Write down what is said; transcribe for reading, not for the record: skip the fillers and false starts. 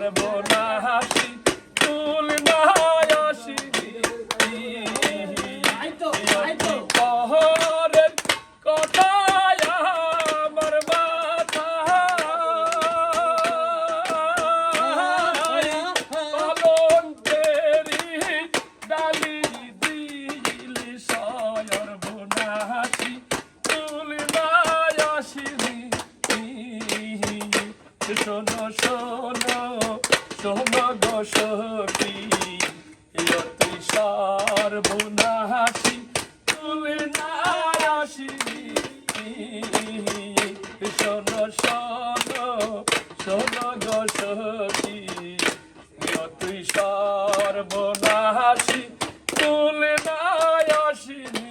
সর্বনাশী তুল না আসিনি পহরের কথায় আমার মাথায় পালঙ্কেরি ডালি দিলি সর্বনাশী তুল না আসিনি শোনো শোনো শোনো গো সখী তুই সর্বনাশী তুই না আসিনি শোনো শোনো শোনো গো সখী তুই সর্বনাশী তুই না আসিনি